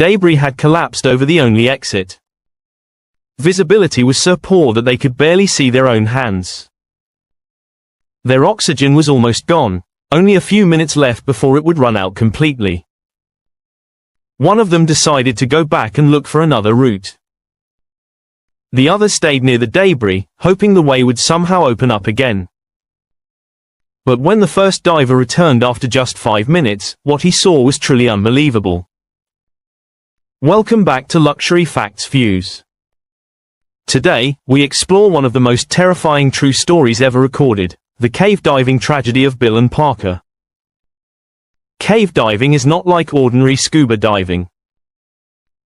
Debris had collapsed over the only exit. Visibility was so poor that they could barely see their own hands. Their oxygen was almost gone, only a few minutes left before it would run out completely. One of them decided to go back and look for another route. The other stayed near the debris, hoping the way would somehow open up again. But when the first diver returned after just 5 minutes, what he saw was truly unbelievable. Welcome back to Luxury Facts Views. Today, we explore one of the most terrifying true stories ever recorded, the cave diving tragedy of Bill and Parker. Cave diving is not like ordinary scuba diving.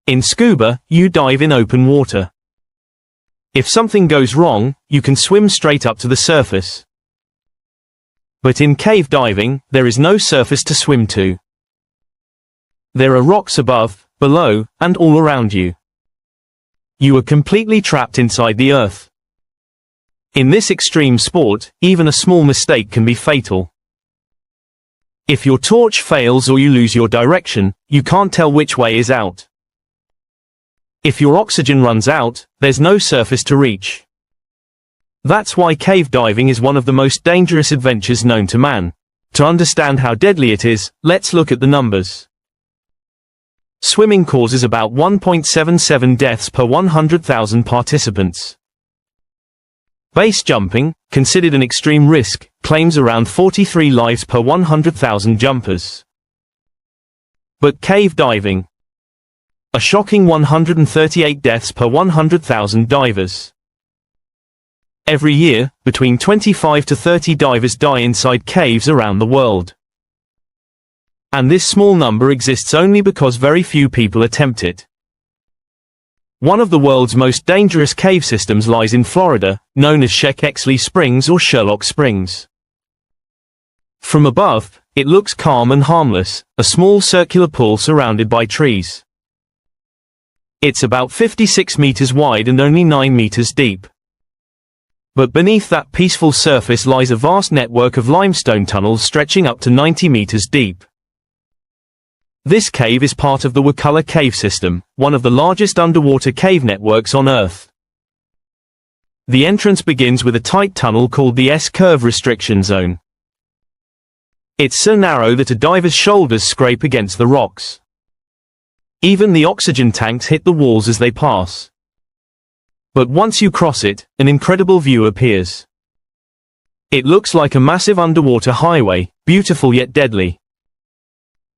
In scuba, you dive in open water. If something goes wrong, you can swim straight up to the surface. But in cave diving, there is no surface to swim to. There are rocks above, below, and all around you. You are completely trapped inside the earth. In this extreme sport, even a small mistake can be fatal. If your torch fails or you lose your direction, you can't tell which way is out. If your oxygen runs out, there's no surface to reach. That's why cave diving is one of the most dangerous adventures known to man. To understand how deadly it is, let's look at the numbers. Swimming causes about 1.77 deaths per 100,000 participants. Base jumping, considered an extreme risk, claims around 43 lives per 100,000 jumpers. But cave diving, a shocking 138 deaths per 100,000 divers. Every year, between 25 to 30 divers die inside caves around the world. And this small number exists only because very few people attempt it. One of the world's most dangerous cave systems lies in Florida, known as Shek-Exley Springs or Sherlock Springs. From above, it looks calm and harmless, a small circular pool surrounded by trees. It's about 56 meters wide and only 9 meters deep. But beneath that peaceful surface lies a vast network of limestone tunnels stretching up to 90 meters deep. This cave is part of the Wakulla Cave System, one of the largest underwater cave networks on Earth. The entrance begins with a tight tunnel called the S-curve restriction zone. It's so narrow that a diver's shoulders scrape against the rocks. Even the oxygen tanks hit the walls as they pass. But once you cross it, an incredible view appears. It looks like a massive underwater highway, beautiful yet deadly.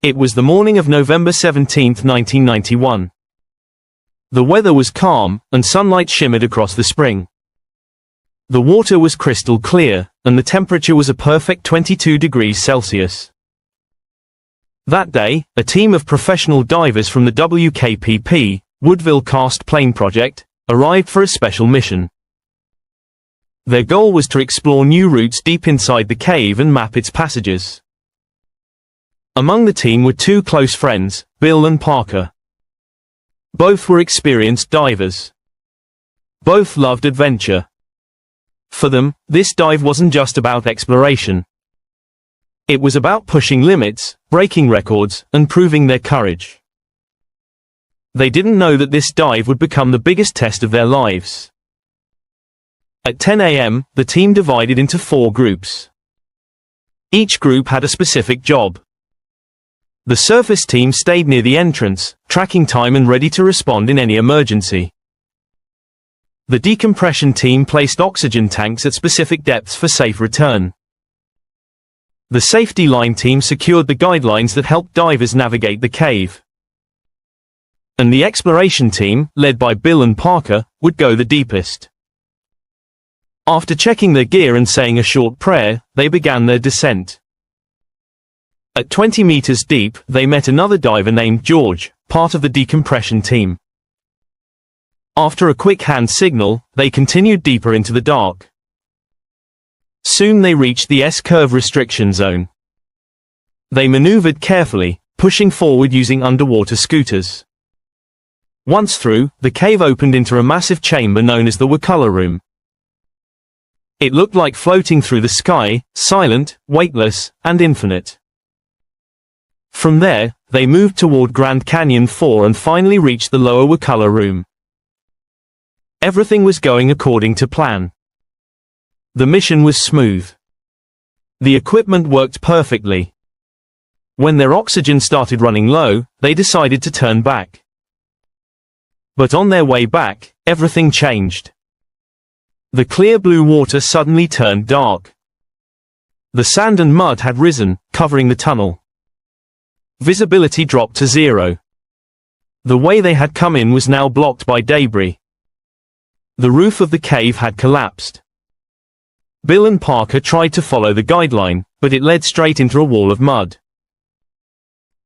It was the morning of November 17, 1991. The weather was calm, and sunlight shimmered across the spring. The water was crystal clear, and the temperature was a perfect 22 degrees Celsius. That day, a team of professional divers from the WKPP, Woodville Karst Plane Project, arrived for a special mission. Their goal was to explore new routes deep inside the cave and map its passages. Among the team were two close friends, Bill and Parker. Both were experienced divers. Both loved adventure. For them, this dive wasn't just about exploration. It was about pushing limits, breaking records, and proving their courage. They didn't know that this dive would become the biggest test of their lives. At 10 a.m., the team divided into 4 groups. Each group had a specific job. The surface team stayed near the entrance, tracking time and ready to respond in any emergency. The decompression team placed oxygen tanks at specific depths for safe return. The safety line team secured the guidelines that helped divers navigate the cave. And the exploration team, led by Bill and Parker, would go the deepest. After checking their gear and saying a short prayer, they began their descent. At 20 meters deep, they met another diver named George, part of the decompression team. After a quick hand signal, they continued deeper into the dark. Soon they reached the S-curve restriction zone. They maneuvered carefully, pushing forward using underwater scooters. Once through, the cave opened into a massive chamber known as the Wakulla Room. It looked like floating through the sky, silent, weightless, and infinite. From there, they moved toward Grand Canyon 4 and finally reached the lower Wakulla room. Everything was going according to plan. The mission was smooth. The equipment worked perfectly. When their oxygen started running low, they decided to turn back. But on their way back, everything changed. The clear blue water suddenly turned dark. The sand and mud had risen, covering the tunnel. Visibility dropped to 0. The way they had come in was now blocked by debris. The roof of the cave had collapsed. Bill and Parker tried to follow the guideline, but it led straight into a wall of mud.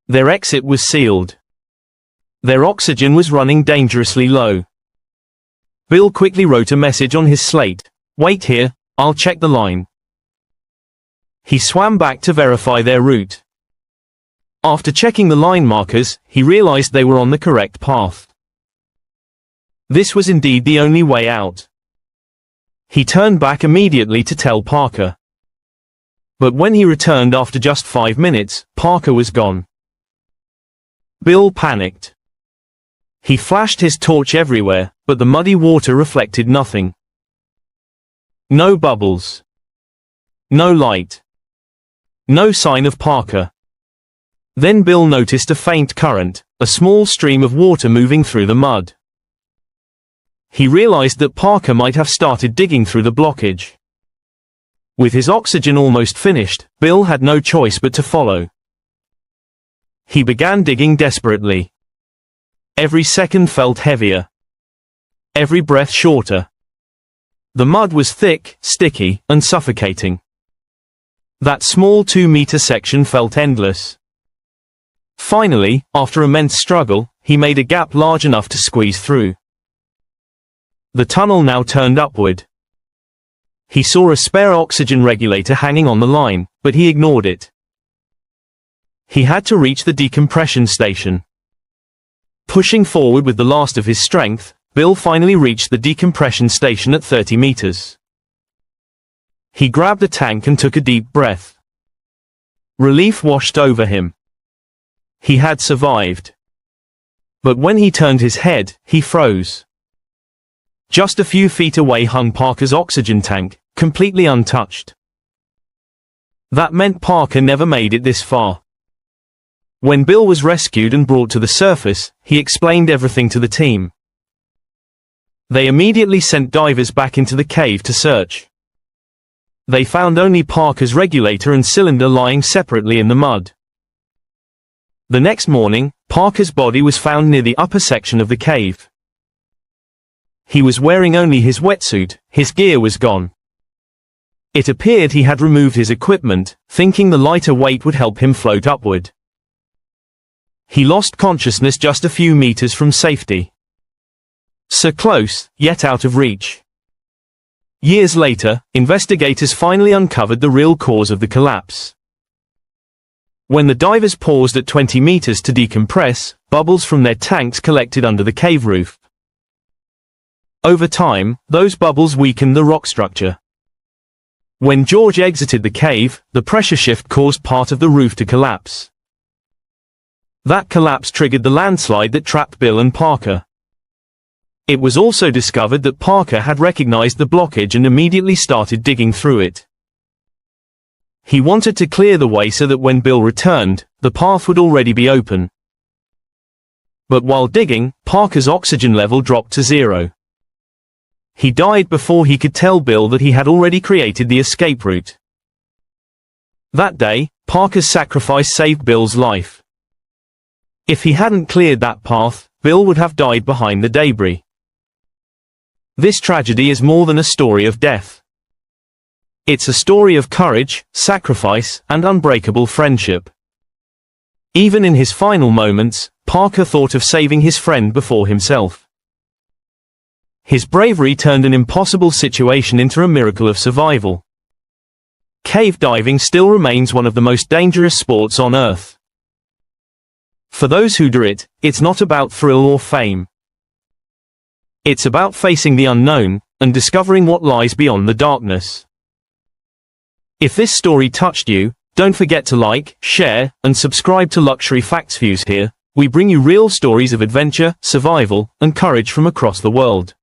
Their exit was sealed. Their oxygen was running dangerously low. Bill quickly wrote a message on his slate. "Wait here, I'll check the line." He swam back to verify their route. After checking the line markers, he realized they were on the correct path. This was indeed the only way out. He turned back immediately to tell Parker. But when he returned after just 5 minutes, Parker was gone. Bill panicked. He flashed his torch everywhere, but the muddy water reflected nothing. No bubbles. No light. No sign of Parker. Then Bill noticed a faint current, a small stream of water moving through the mud. He realized that Parker might have started digging through the blockage. With his oxygen almost finished, Bill had no choice but to follow. He began digging desperately. Every second felt heavier. Every breath shorter. The mud was thick, sticky, and suffocating. That small 2-meter section felt endless. Finally, after immense struggle, he made a gap large enough to squeeze through. The tunnel now turned upward. He saw a spare oxygen regulator hanging on the line, but he ignored it. He had to reach the decompression station. Pushing forward with the last of his strength, Bill finally reached the decompression station at 30 meters. He grabbed the tank and took a deep breath. Relief washed over him. He had survived. But when he turned his head, he froze. Just a few feet away hung Parker's oxygen tank, completely untouched. That meant Parker never made it this far. When Bill was rescued and brought to the surface, he explained everything to the team. They immediately sent divers back into the cave to search. They found only Parker's regulator and cylinder lying separately in the mud. The next morning, Parker's body was found near the upper section of the cave. He was wearing only his wetsuit, his gear was gone. It appeared he had removed his equipment, thinking the lighter weight would help him float upward. He lost consciousness just a few meters from safety. So close, yet out of reach. Years later, investigators finally uncovered the real cause of the collapse. When the divers paused at 20 meters to decompress, bubbles from their tanks collected under the cave roof. Over time, those bubbles weakened the rock structure. When George exited the cave, the pressure shift caused part of the roof to collapse. That collapse triggered the landslide that trapped Bill and Parker. It was also discovered that Parker had recognized the blockage and immediately started digging through it. He wanted to clear the way so that when Bill returned, the path would already be open. But while digging, Parker's oxygen level dropped to 0. He died before he could tell Bill that he had already created the escape route. That day, Parker's sacrifice saved Bill's life. If he hadn't cleared that path, Bill would have died behind the debris. This tragedy is more than a story of death. It's a story of courage, sacrifice, and unbreakable friendship. Even in his final moments, Parker thought of saving his friend before himself. His bravery turned an impossible situation into a miracle of survival. Cave diving still remains one of the most dangerous sports on Earth. For those who do it, it's not about thrill or fame. It's about facing the unknown, and discovering what lies beyond the darkness. If this story touched you, Don't forget to like, share, and subscribe to Luxury Facts Views. Here, we bring you real stories of adventure, survival, and courage from across the world.